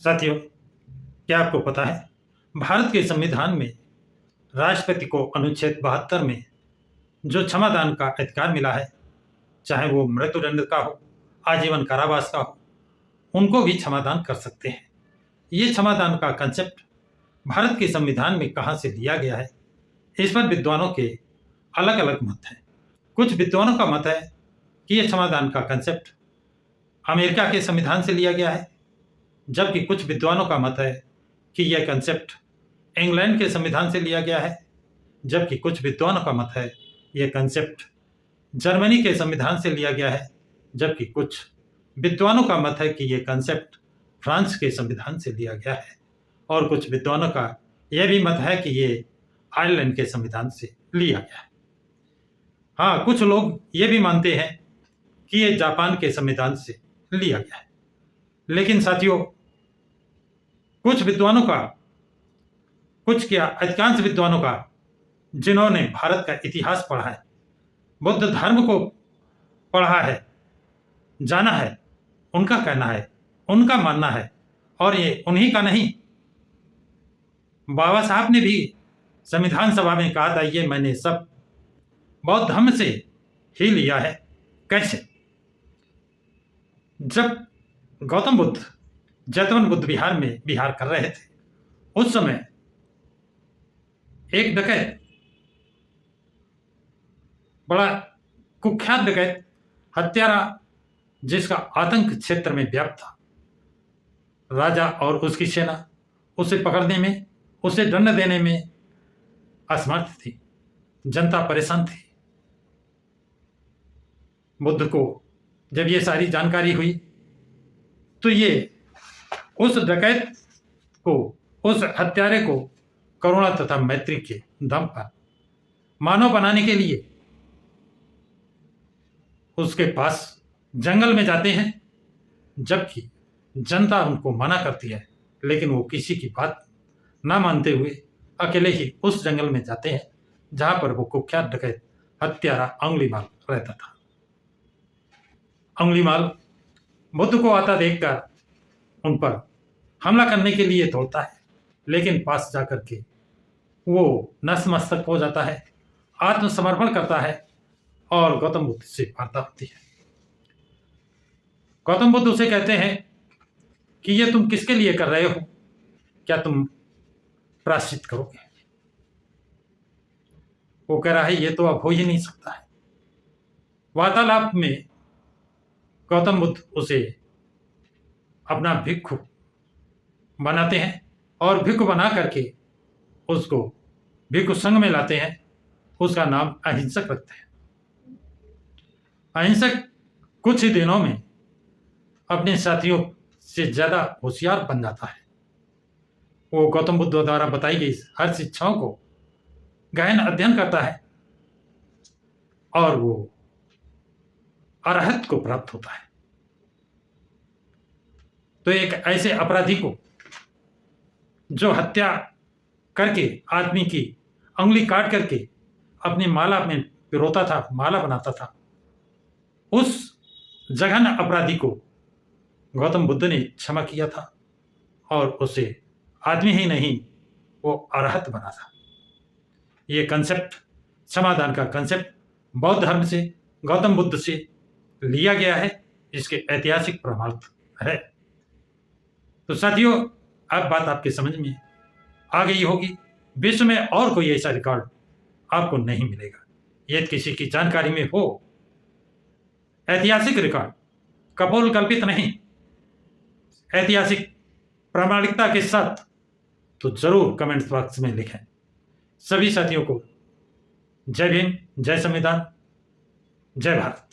साथियों, क्या आपको पता है भारत के संविधान में राष्ट्रपति को अनुच्छेद 72 में जो क्षमादान का अधिकार मिला है, चाहे वो मृत्युदंड का हो, आजीवन कारावास का हो, उनको भी क्षमादान कर सकते हैं। ये क्षमादान का कंसेप्ट भारत के संविधान में कहाँ से लिया गया है, इस पर विद्वानों के अलग अलग मत हैं। कुछ विद्वानों का मत है कि यह क्षमादान का कंसेप्ट अमेरिका के संविधान से लिया गया है, जबकि कुछ विद्वानों का मत है कि यह कंसेप्ट इंग्लैंड के संविधान से लिया गया है, जबकि कुछ विद्वानों का मत है यह कंसेप्ट जर्मनी के संविधान से लिया गया है, जबकि कुछ विद्वानों का मत है कि यह कंसेप्ट फ्रांस के संविधान से लिया गया है, और कुछ विद्वानों का यह भी मत है कि ये आयरलैंड के संविधान से लिया गया है। हाँ, कुछ लोग ये भी मानते हैं कि यह जापान के संविधान से लिया गया है। लेकिन साथियों, कुछ विद्वानों का, कुछ क्या अधिकांश विद्वानों का, जिन्होंने भारत का इतिहास पढ़ा है, बुद्ध धर्म को पढ़ा है, जाना है, उनका कहना है, उनका मानना है, और ये उन्हीं का नहीं, बाबा साहब ने भी संविधान सभा में कहा था ये मैंने सब बौद्ध धर्म से ही लिया है। कैसे? जब गौतम बुद्ध जैतवन बुद्ध विहार में विहार कर रहे थे, उस समय एक डकैत, बड़ा कुख्यात डकैत, हत्यारा, जिसका आतंक क्षेत्र में व्याप्त था, राजा और उसकी सेना उसे पकड़ने में, उसे दंड देने में असमर्थ थी। जनता परेशान थी। बुद्ध को जब ये सारी जानकारी हुई तो ये उस डकैत को, उस हत्यारे को करुणा तथा मैत्री के दम पर मानव बनाने के लिए उसके पास जंगल में जाते हैं, जबकि जनता उनको मना करती है, लेकिन वो किसी की बात ना मानते हुए अकेले ही उस जंगल में जाते हैं जहां पर वो कुख्यात डकैत हत्यारा अंगुलीमाल रहता था। अंगुलीमाल बुद्ध को आता देखकर उन पर हमला करने के लिए दौड़ता है, लेकिन पास जाकर के वो नतमस्तक हो जाता है, आत्मसमर्पण करता है, और गौतम बुद्ध से वार्ता होती है। गौतम बुद्ध उसे कहते हैं कि ये तुम किसके लिए कर रहे हो, क्या तुम प्रायश्चित करोगे? वो कह रहा है ये तो अब हो ही नहीं सकता है। वार्तालाप में गौतम बुद्ध उसे अपना भिक्षु बनाते हैं, और भिक्षु बना करके उसको भिक्षु संघ में लाते हैं। उसका नाम अहिंसक रखते हैं। अहिंसक कुछ ही दिनों में अपने साथियों से ज्यादा होशियार बन जाता है। वो गौतम बुद्ध द्वारा बताई गई हर शिक्षाओं को गहन अध्ययन करता है, और वो अरहत को प्राप्त होता है। तो एक ऐसे अपराधी को जो हत्या करके आदमी की अंगुली काट करके अपनी माला में पिरोता था, माला बनाता था, उस जघन्य अपराधी को गौतम बुद्ध ने क्षमा किया था, और उसे आदमी ही नहीं, वो अरहत बना था। ये कंसेप्ट, क्षमादान का कंसेप्ट, बौद्ध धर्म से, गौतम बुद्ध से लिया गया है। इसके ऐतिहासिक प्रमाण है। तो साथियों, अब बात आपके समझ में आ गई होगी। विश्व में और कोई ऐसा रिकॉर्ड आपको नहीं मिलेगा। यदि किसी की जानकारी में हो ऐतिहासिक रिकॉर्ड, कपोल कल्पित नहीं, ऐतिहासिक प्रामाणिकता के साथ, तो जरूर कमेंट बॉक्स में लिखें। सभी साथियों को जय भीम, जय संविधान, जय भारत।